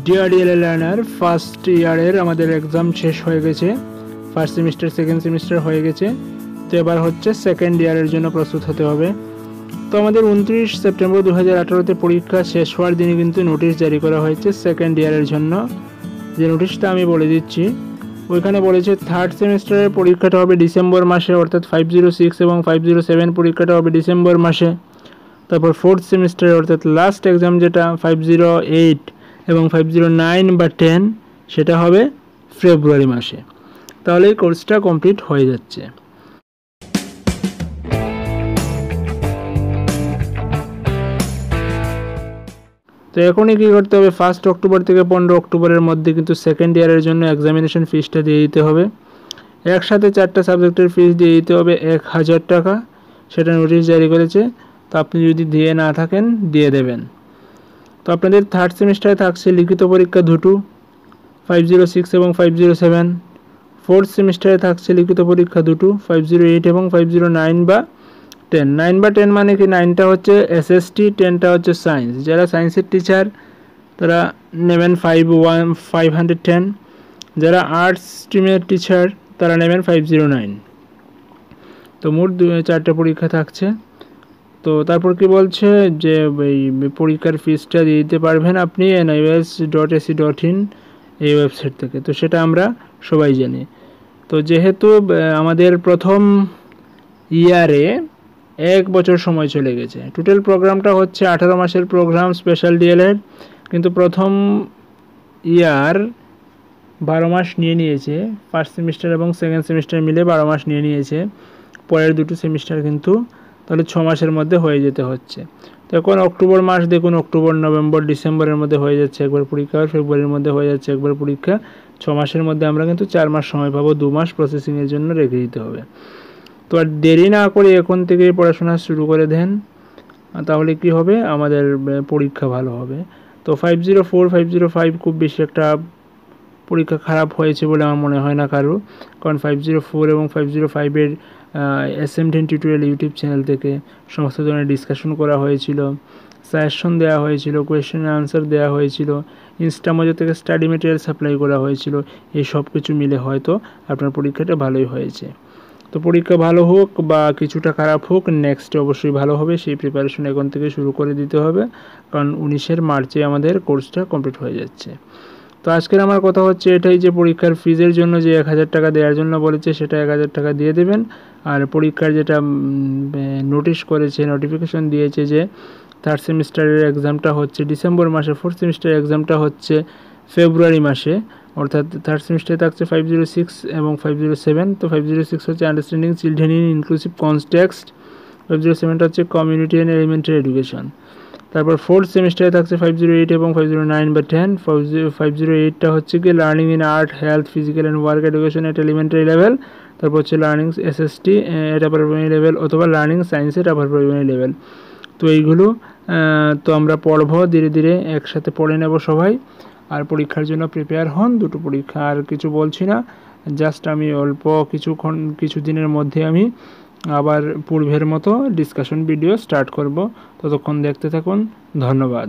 Deer learner, first ইয়ারের আমাদের exam শেষ হয়ে গেছে। ফার্স্ট সেমিস্টার সেকেন্ড সেমিস্টার হয়ে গেছে, তো এবার হচ্ছে সেকেন্ড ইয়ারের জন্য প্রস্তুত হতে হবে। তো আমাদের 29 সেপ্টেম্বর 2018-তে পরীক্ষা শেষ হওয়ার দিনে কিন্তু নোটিশ জারি করা হয়েছে সেকেন্ড ইয়ারের জন্য। যে নোটিশটা আমি বলে দিচ্ছি, ওইখানে বলেছে থার্ড সেমিস্টারের পরীক্ষাটা হবে ডিসেম্বর মাসে, অর্থাৎ 506 এবং 507 পরীক্ষাটা হবে ডিসেম্বর মাসে। তারপর ফোর্থ সেমিস্টারের অর্থাৎ লাস্ট এক্সাম যেটা 508 এবং 509 বা 10 সেটা হবে ফেব্রুয়ারি মাসে। তাহলে এই কোর্সটা কমপ্লিট হয়ে যাচ্ছে। তো এখনই কী করতে হবে, 1 অক্টোবর থেকে 15 অক্টোবরের মধ্যে কিন্তু সেকেন্ড ইয়ারের জন্য এক্সামিনেশন ফিসটা দিয়ে দিতে হবে। একসাথে 4টা সাবজেক্টের ফিস দিয়ে দিতে হবে 1000 টাকা, সেটা নোটিশ জারি করেছে। তো আপনি যদি দিয়ে না থাকেন দিয়ে দেবেন। তো আপনাদের থার্ড সেমিস্টারে থাকছে লিখিত পরীক্ষা দুটো, 506 এবং 507। ফোর্থ সেমিস্টারে থাকছে লিখিত পরীক্ষা দুটো, 508 এবং 509 বা 10। 9 বা 10 মানে কি, 9টা হচ্ছে এসএসটি, 10টা হচ্ছে সায়েন্স। যারা সায়েন্সের টিচার তারা নেবেন 510, যারা আর্টস স্ট্রিমের টিচার তারা নেবেন 509। তো মোট 4টা পরীক্ষা থাকছে। তো তারপর কি বলছে যে এই পরীক্ষার ফিসটা দিয়ে দিতে পারবেন আপনি nios.ac.in এই ওয়েবসাইট থেকে। তো সেটা আমরা সবাই জানি। তো যেহেতু আমাদের প্রথম ইয়ারে 1 বছর সময় চলে গেছে, টোটাল প্রোগ্রামটা হচ্ছে 18 মাসের প্রোগ্রাম স্পেশাল ডিএলএড, কিন্তু প্রথম ইয়ার 12 মাস নিয়ে নিয়েছে। ফার্স্ট সেমিস্টার এবং সেকেন্ড সেমিস্টার মিলে 12 মাস নিয়ে নিয়েছে। পরের দুটো সেমিস্টার কিন্তু তাহলে 6 মাসের মধ্যে হয়ে যেতে হচ্ছে। তো এখন অক্টোবর মাস দেখুন, অক্টোবর নভেম্বর ডিসেম্বরের মধ্যে হয়ে যাচ্ছে একবার পরীক্ষা, ফেব্রুয়ারির মধ্যে হয়ে যাচ্ছে একবার পরীক্ষা। 6 মাসের মধ্যে আমরা কিন্তু 4 মাস সময় পাবো, 2 মাস প্রসেসিংয়ের জন্য রেখে দিতে হবে। তো আর দেরি না করে এখন থেকেই পড়াশোনা শুরু করে দেন, তাহলে কি হবে, আমাদের পরীক্ষা ভালো হবে। তো 504 505 খুব বেশি একটা পরীক্ষা খারাপ হয়েছে বলে আমার মনে হয় না কারো, কারণ 504 এবং 505-এর SMDN টিউটোরিয়াল ইউটিউব চ্যানেল থেকে সমস্ত ধরনের ডিসকাশন করা হয়েছিল, সাজেশন দেওয়া হয়েছিল, কোয়েশ্চেন আনসার দেওয়া হয়েছিল, ইনস্টামোজো থেকে স্টাডি মেটেরিয়াল সাপ্লাই করা হয়েছিল। এই সব কিছু মিলে হয়তো আপনার পরীক্ষাটা ভালোই হয়েছে। তো পরীক্ষা ভালো হোক বা কিছুটা খারাপ হোক, নেক্সটে অবশ্যই ভালো হবে। সেই প্রিপারেশন এখন থেকে শুরু করে দিতে হবে, কারণ 19 মার্চে আমাদের কোর্সটা কমপ্লিট হয়ে যাচ্ছে। তো আজকের আমার কথা হচ্ছে এটাই যে পরীক্ষার ফিজের জন্য যে 1000 টাকা দেওয়ার জন্য বলেছে সেটা 1000 টাকা দিয়ে দেবেন। আর পরীক্ষার যেটা নোটিশ করেছে, নোটিফিকেশন দিয়েছে যে থার্ড সেমিস্টারের এক্সামটা হচ্ছে ডিসেম্বর মাসে, ফোর্থ সেমিস্টারের এক্সামটা হচ্ছে ফেব্রুয়ারি মাসে, অর্থাৎ থার্ড সেমিস্টারে থাকছে 506 এবং 507। তো 506 হচ্ছে understanding children in inclusive context, 507টা হচ্ছে কমিউনিটি অ্যান্ড এলিমেন্টারি এডুকেশন। তারপর ফোর্থ সেমিস্টারে থাকছে 508 এবং 509 বা 10। 508টা হচ্ছে কি learning in art, health, physical and work education at elementary level. তারপর হচ্ছে লার্নিং এসএসটি এট আপার প্রাইমারি লেভেল, অথবা লার্নিং সায়েন্স এট আপার প্রাইমারি লেভেল। তো এইগুলো তো আমরা পড়বো ধীরে ধীরে, একসাথে পড়ে নেব সবাই। আর পরীক্ষার জন্য প্রিপেয়ার হন, দুটো পরীক্ষা, আর কিছু বলছি না। জাস্ট আমি অল্প কিছু দিনের মধ্যে আমি আবার পূর্বের মতো ডিসকাশন ভিডিও স্টার্ট করব। ততক্ষণ দেখতে থাকুন, ধন্যবাদ।